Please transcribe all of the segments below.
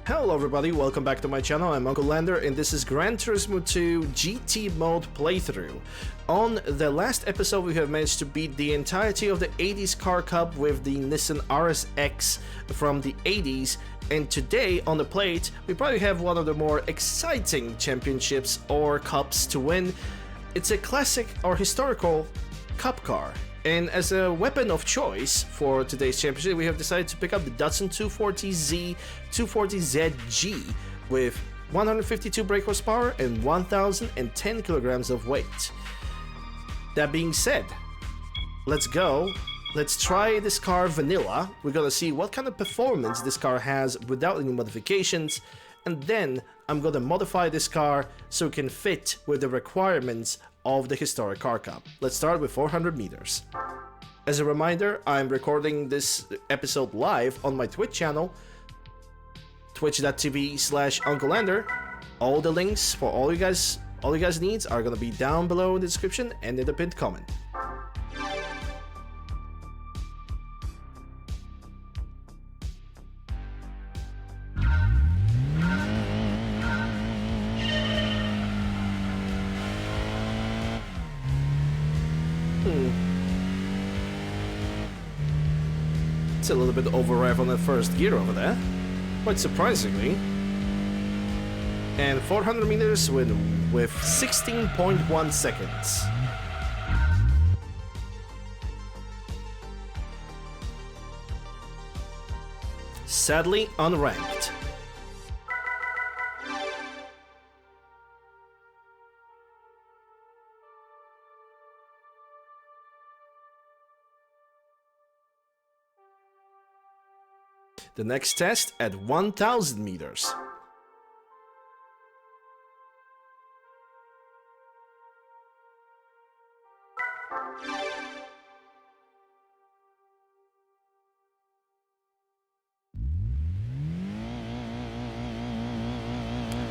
Hello everybody, welcome back to my channel. I'm UncleLander and this is Gran Turismo 2 GT mode playthrough. On the last episode we have managed to beat the entirety of the 80s car cup with the Nissan RSX from the 80s, and today on the plate we probably have one of the more exciting championships or cups to win. It's a classic or historical cup car. And as a weapon of choice for today's championship, we have decided to pick up the Datsun 240Z 240ZG with 152 brake horsepower and 1010 kilograms of weight. That being said, let's go. Let's try this car vanilla. We're gonna see what kind of performance this car has without any modifications, and then I'm gonna modify this car so it can fit with the requirements of the historic car cup. Let's start with 400 meters. As a reminder, I'm recording this episode live on my Twitch channel, twitch.tv/UncleLander. All the links for all you guys needs are gonna be down below in the description and in the pinned comment. It's a little bit over rev on the first gear over there, quite surprisingly. And 400 meters with 16.1 seconds. Sadly unranked. The next test at 1000 meters.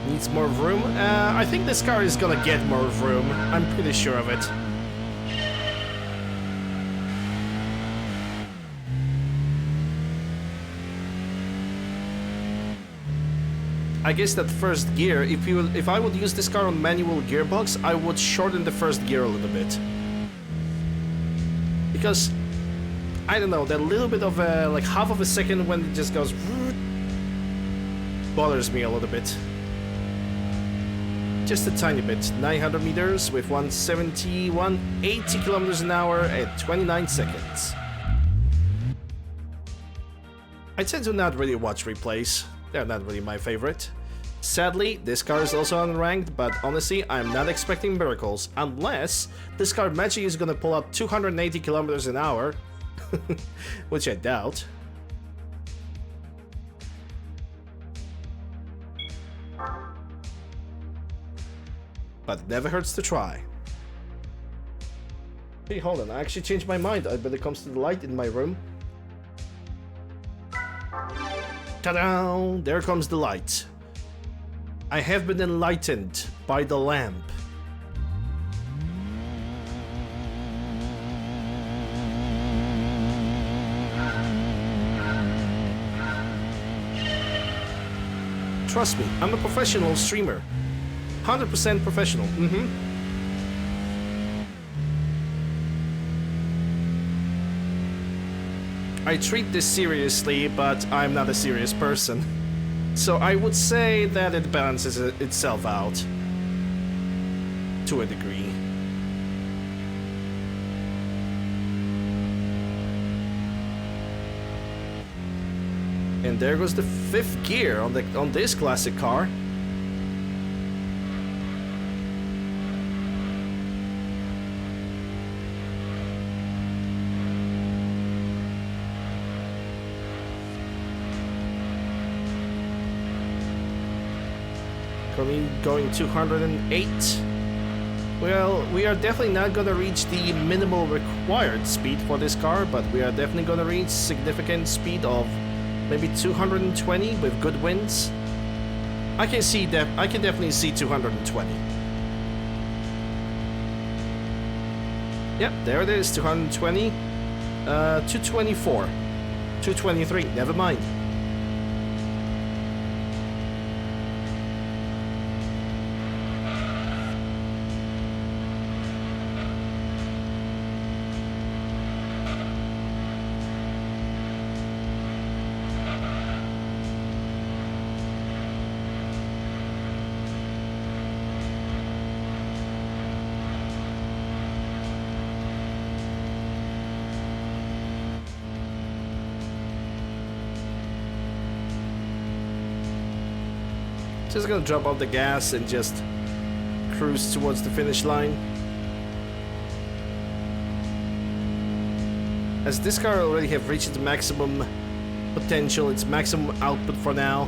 Needs more room? I think this car is gonna get more room. I'm pretty sure of it. I guess that first gear, if I would use this car on manual gearbox, I would shorten the first gear a little bit. Because, I don't know, that little bit of like half of a second when it just goes bothers me a little bit. Just a tiny bit. 900 meters with 170, 180 kilometers an hour at 29 seconds. I tend to not really watch replays. They're not really my favorite. Sadly, this car is also unranked, but honestly, I'm not expecting miracles unless this car magically is gonna pull up 280 kilometers an hour, which I doubt. But it never hurts to try. Hey, hold on, I actually changed my mind. I bet it comes to the light in my room. Ta-da! There comes the light. I have been enlightened by the lamp. Trust me, I'm a professional streamer. 100% professional. I treat this seriously, but I'm not a serious person. So I would say that it balances itself out. To a degree. And there goes the fifth gear on this classic car. Going 208. Well, we are definitely not gonna reach the minimal required speed for this car, but we are definitely gonna reach significant speed of maybe 220 with good winds. I can definitely see 220. Yep, there it is, 220. 224. 223, never mind. Just gonna drop off the gas and just cruise towards the finish line. As this car already have reached its maximum potential, its maximum output for now.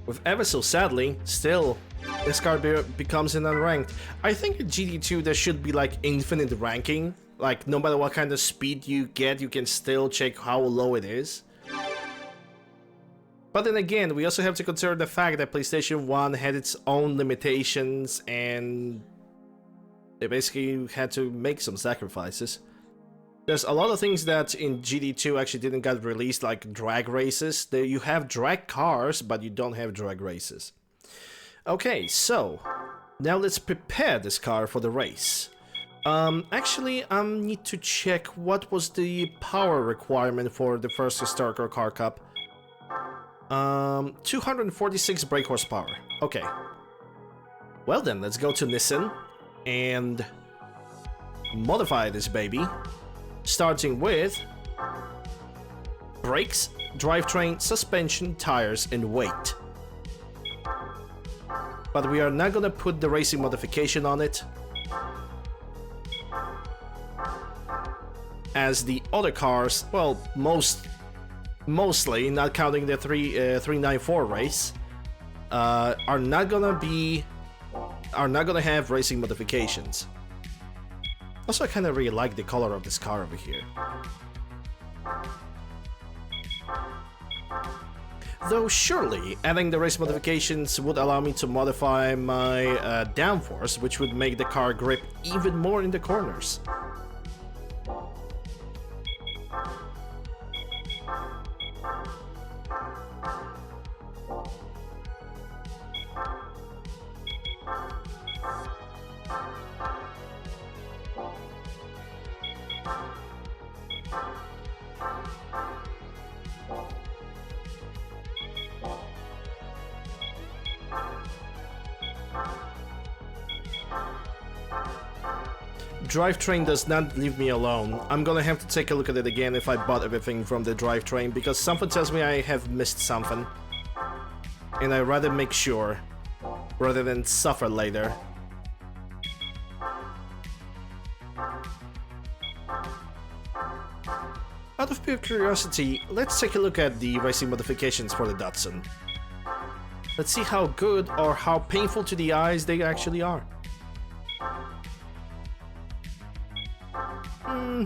With ever so sadly, still, this car becomes an unranked. I think in GT2 there should be like infinite ranking. Like no matter what kind of speed you get, you can still check how low it is. But then again, we also have to consider the fact that PlayStation 1 had its own limitations and they basically had to make some sacrifices. There's a lot of things that in GT2 actually didn't get released, like drag races. You have drag cars, but you don't have drag races. Okay, so now let's prepare this car for the race. Actually, I need to check what was the power requirement for the first historical car cup. 246 brake horsepower. Okay. Well then, let's go to Nissan and modify this baby. Starting with brakes, drivetrain, suspension, tires, and weight. But we are not gonna put the racing modification on it, as the other cars, well, mostly, not counting the 394 race, are not gonna have racing modifications. Also, I kind of really like the color of this car over here. Though surely adding the race modifications would allow me to modify my downforce, which would make the car grip even more in the corners. Drivetrain does not leave me alone. I'm gonna have to take a look at it again if I bought everything from the drivetrain, because something tells me I have missed something. And I'd rather make sure, rather than suffer later. Out of pure curiosity, let's take a look at the racing modifications for the Datsun. Let's see how good or how painful to the eyes they actually are.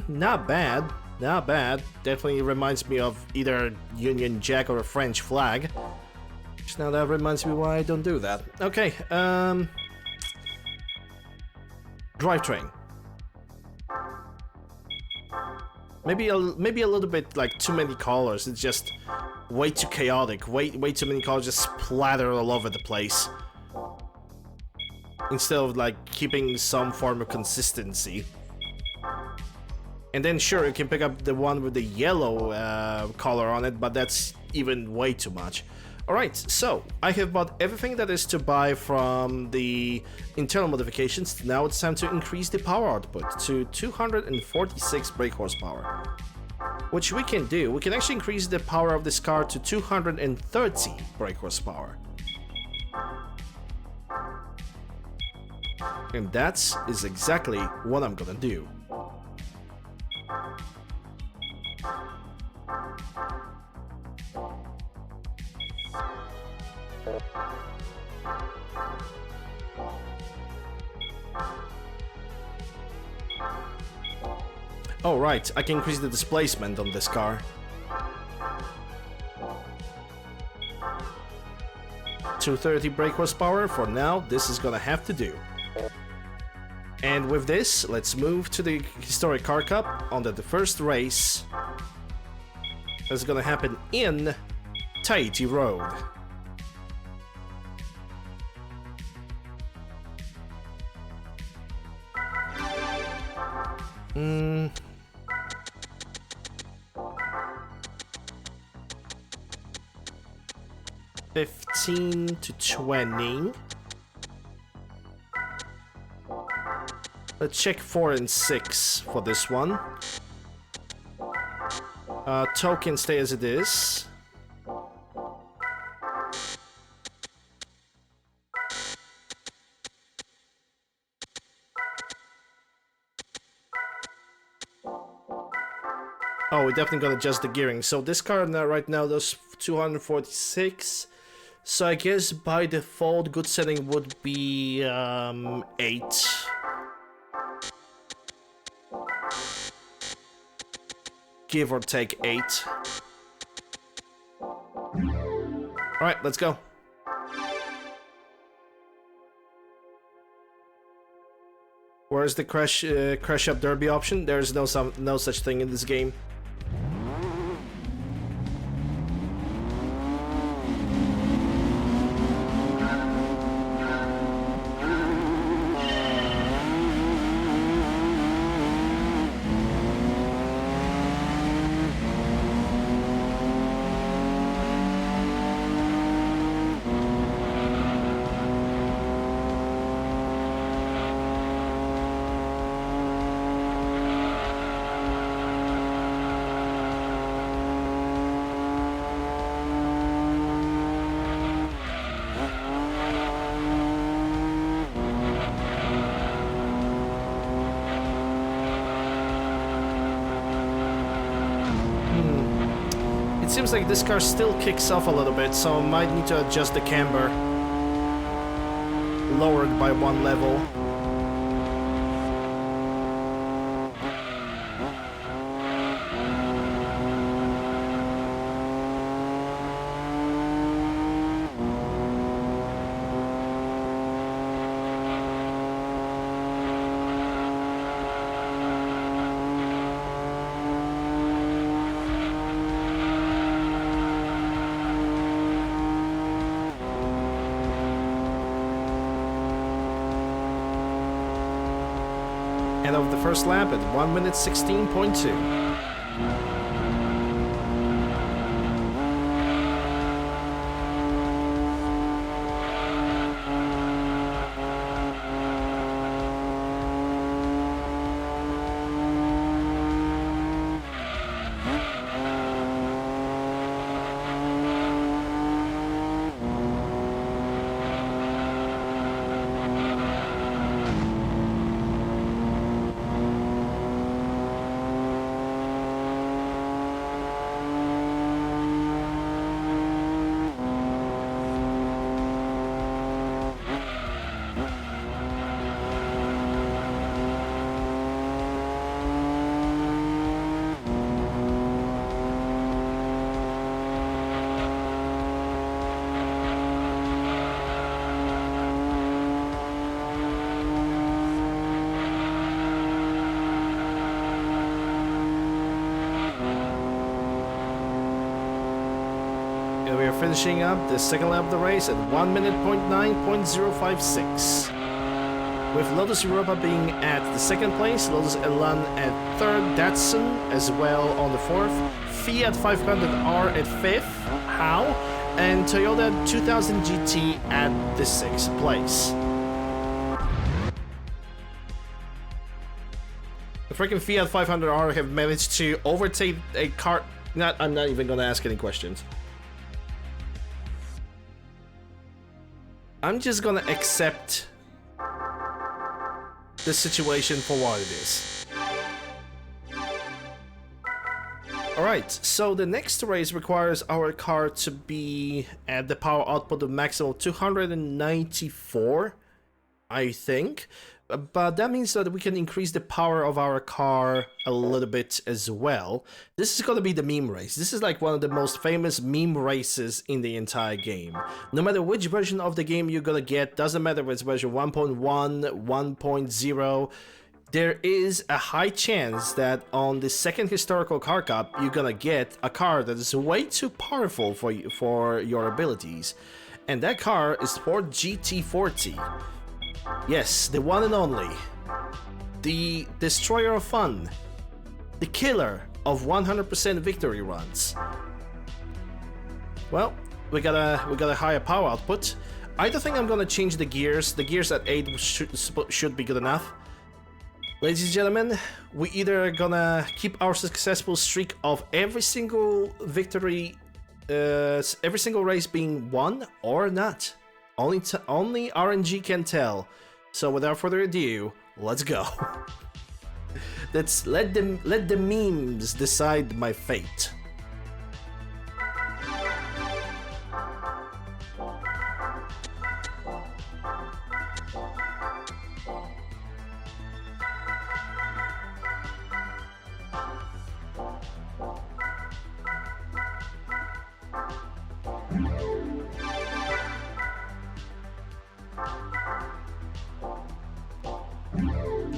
Not bad, not bad. Definitely reminds me of either Union Jack or a French flag. Which now that reminds me why I don't do that. Okay, drivetrain. Maybe a little bit like too many colors. It's just way too chaotic. Way too many colors just splattered all over the place. Instead of like keeping some form of consistency. And then sure, you can pick up the one with the yellow color on it, but that's even way too much. Alright, so I have bought everything that is to buy from the internal modifications. Now it's time to increase the power output to 246 brake horsepower. Which we can do. We can actually increase the power of this car to 230 brake horsepower. And that is exactly what I'm gonna do. Oh right, I can increase the displacement on this car. 230 brake horsepower. For now, this is gonna have to do. And with this, let's move to the Historic Car Cup on the first race. That's gonna happen in Tahiti Road. Hmm. 15 to 20. Let's check 4 and 6 for this one. Token stay as it is. Oh, we're definitely gonna adjust the gearing. So this car now, right now does 246. So I guess by default, good setting would be 8. Give or take 8. Alright, let's go. Where's the crash up derby option? There's no such thing in this game. It seems like this car still kicks off a little bit, so I might need to adjust the camber. Lowered by 1 level. End of the first lap at 1 minute 16.2. And we are finishing up the second lap of the race at 1 minute 0.9.056. With Lotus Europa being at the second place, Lotus Elan at third, Datsun as well on the fourth, Fiat 500R at fifth, How, and Toyota 2000 GT at the sixth place. The freaking Fiat 500R have managed to overtake a car. I'm not even gonna ask any questions. I'm just gonna accept the situation for what it is. Alright, so the next race requires our car to be at the power output of maximum 294, I think. But that means that we can increase the power of our car a little bit as well. This is gonna be the meme race. This is like one of the most famous meme races in the entire game. No matter which version of the game you're gonna get, doesn't matter if it's version 1.1, 1.0, there is a high chance that on the second historical car cup, you're gonna get a car that is way too powerful for your abilities. And that car is Ford GT40. Yes, the one and only. The destroyer of fun. The killer of 100% victory runs. Well, we got a higher power output. I don't think I'm gonna change the gears. The gears at 8 should be good enough. Ladies and gentlemen, we either gonna keep our successful streak of every single victory, every single race being won, or not. Only RNG can tell. So without further ado, let's go. Let's let the memes decide my fate.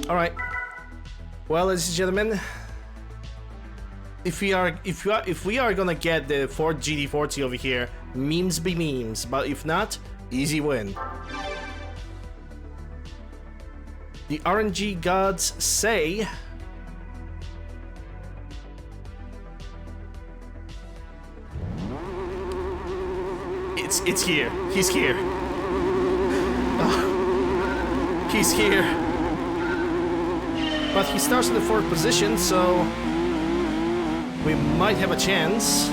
All right. Well, ladies and gentlemen, if we are gonna get the Ford GT40 over here, memes be memes. But if not, easy win. The RNG gods say it's here. He's here. Oh, he's here. But he starts in the 4th position, so we might have a chance.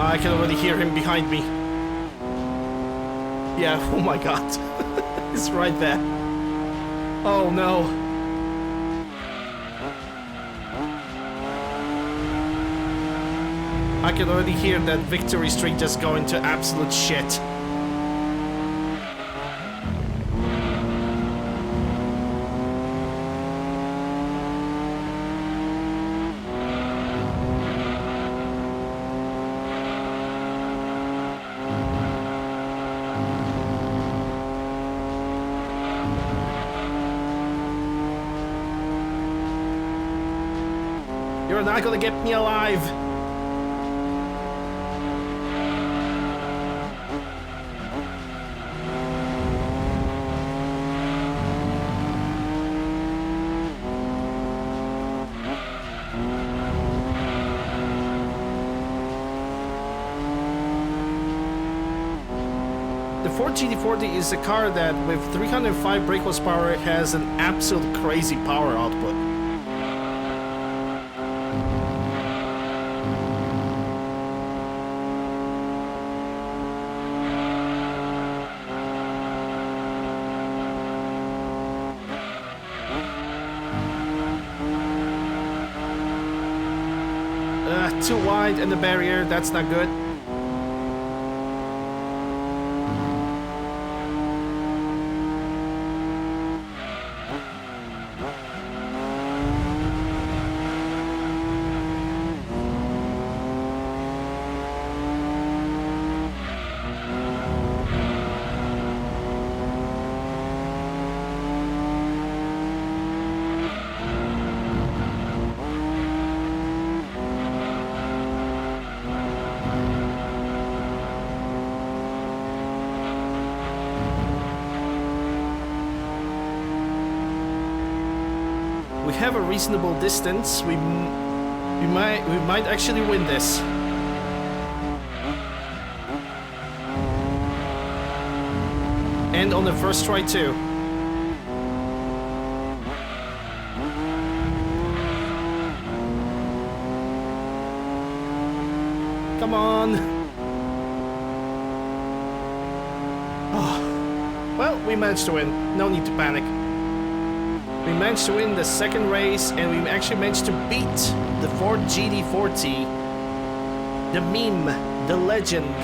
I can already hear him behind me. Yeah, oh my god. It's right there. Oh no. I can already hear that victory streak just going to absolute shit. You're not gonna get me alive! The Ford GT40 is a car that, with 305 brake horsepower, has an absolute crazy power output. Too wide in the barrier, that's not good. We have a reasonable distance. We might actually win this. And on the first try too. Come on. Oh. Well, we managed to win. No need to panic. We managed to win the second race, and we actually managed to beat the Ford GT40, the meme, the legend.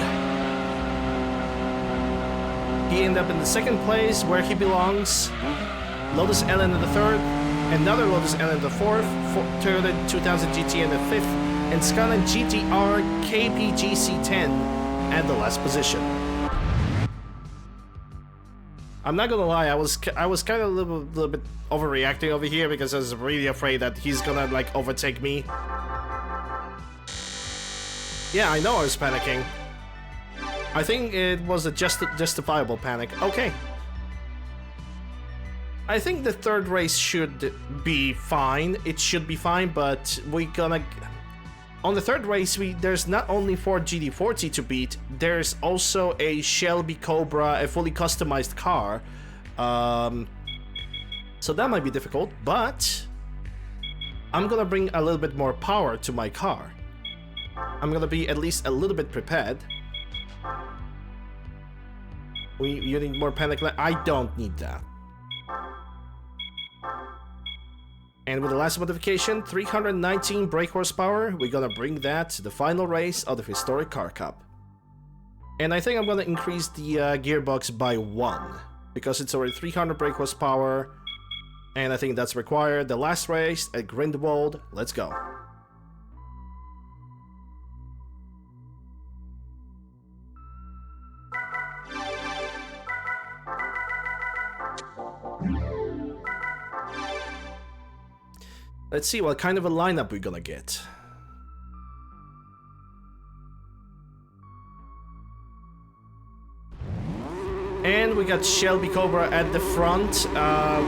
He ended up in the 2nd place, where he belongs. Lotus Elan in the 3rd, another Lotus Elan in the 4th, Toyota 2000 GT in the 5th, and Skyline GTR KPGC10 at the last position. I'm not gonna lie, I was kind of a little bit overreacting over here because I was really afraid that he's gonna like overtake me. Yeah, I know I was panicking. I think it was a justifiable panic. Okay. I think the third race should be fine. It should be fine, but we're gonna... On the third race, there's not only Ford GT40 to beat, there's also a Shelby Cobra, a fully customized car. So that might be difficult, but I'm gonna bring a little bit more power to my car. I'm gonna be at least a little bit prepared. You need more panic light? I don't need that. And with the last modification, 319 brake horsepower, we're gonna bring that to the final race of the Historic Car Cup. And I think I'm gonna increase the gearbox by 1, because it's already 300 brake horsepower, and I think that's required. The last race at Grindelwald, let's go. Let's see what kind of a lineup we're gonna get. And we got Shelby Cobra at the front,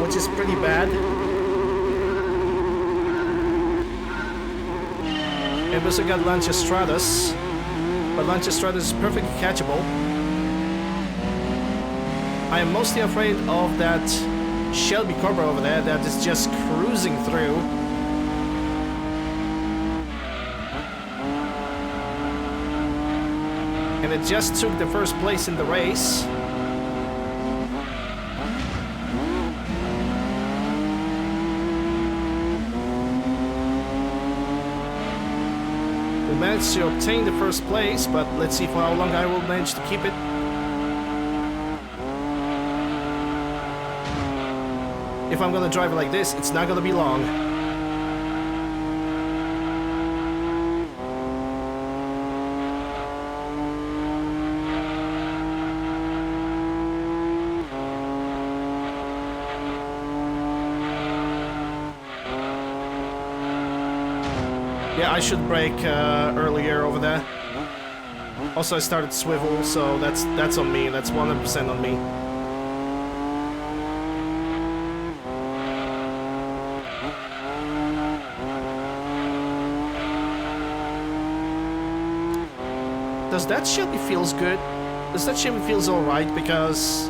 which is pretty bad. And we also got Lancia Stratus, but Lancia Stratus is perfectly catchable. I am mostly afraid of that Shelby Cobra over there that is just cruising through. And it just took the first place in the race. We managed to obtain the first place, but let's see for how long I will manage to keep it. If I'm gonna drive it like this, it's not gonna be long. Yeah, I should brake earlier over there. Also, I started swivel, so that's on me. That's 100% on me. Does that Shelby feels good? Does that Shelby feels alright? Because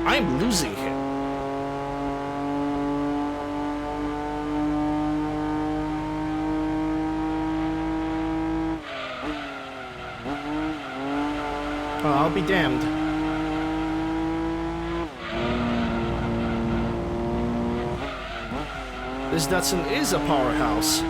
I'm losing him. Oh, I'll be damned. This Datsun is a powerhouse.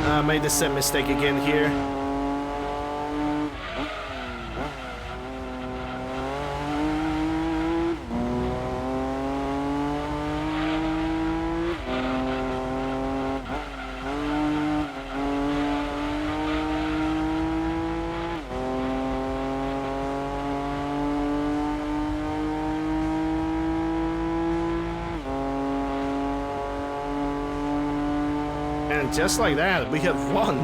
I made the same mistake again here. And just like that, we have won.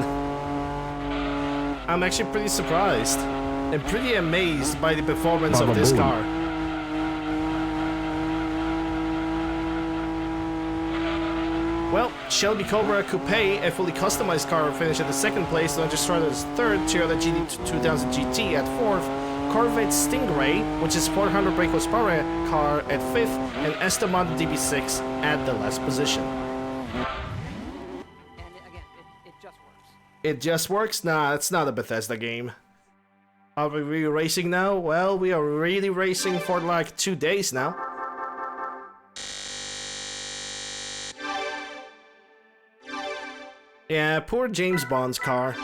I'm actually pretty surprised and pretty amazed by the performance of this car. Well, Shelby Cobra Coupe, a fully customized car, finished at the second place, Lancia Stratus third, Toyota GT2000 GT at fourth, Corvette Stingray, which is 400 brake horsepower car, at fifth, and Esteban DB6 at the last position. It just works? Nah, it's not a Bethesda game. Are we really racing now? Well, we are really racing for like 2 days now. Yeah, poor James Bond's car.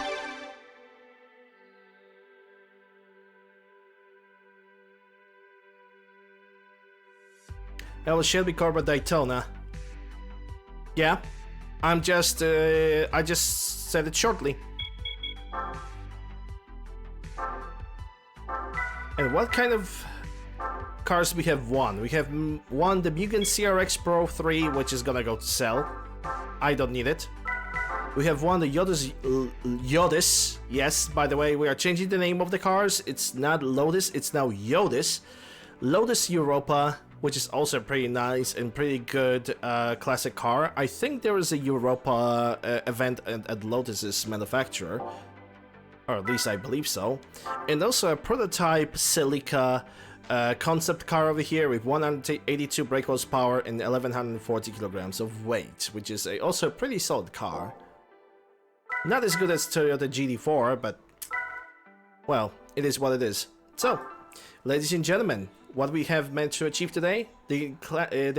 That was Shelby Corbett Daytona. Yeah, I just said it shortly. And what kind of cars we have won? We have won the Mugen CRX Pro 3, which is gonna go to sell. I don't need it. We have won the Yodis. Yes, by the way, we are changing the name of the cars. It's not Lotus, it's now Yodis. Lotus Europa, which is also pretty nice and pretty good classic car. I think there is a Europa event at Lotus's manufacturer. Or at least I believe so. And also a prototype Silica concept car over here with 182 brake horsepower and 1140 kilograms of weight, which is also a pretty solid car. Not as good as Toyota GD4, but, well, it is what it is. So, ladies and gentlemen, what we have managed to achieve today, the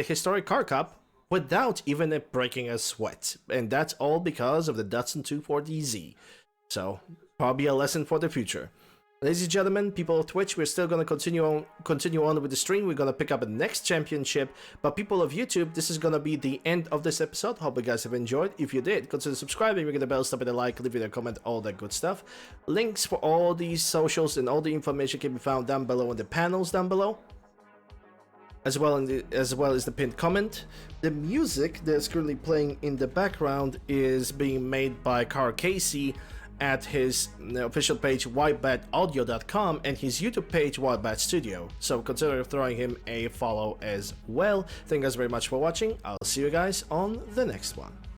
Historic Car Cup, without even breaking a sweat. And that's all because of the Datsun 240Z. So, probably a lesson for the future. Ladies and gentlemen, people of Twitch, we're still going to continue on with the stream. We're going to pick up a next championship. But people of YouTube, this is going to be the end of this episode. Hope you guys have enjoyed. If you did, consider subscribing, ring the bell, stop it a like, leave it a comment, all that good stuff. Links for all these socials and all the information can be found down below in the panels down below. As well as the pinned comment. The music that's currently playing in the background is being made by Carl Casey at his official page whitebataudio.com and his YouTube page Whitebat Studio. So consider throwing him a follow as well. Thank you guys very much for watching. I'll see you guys on the next one.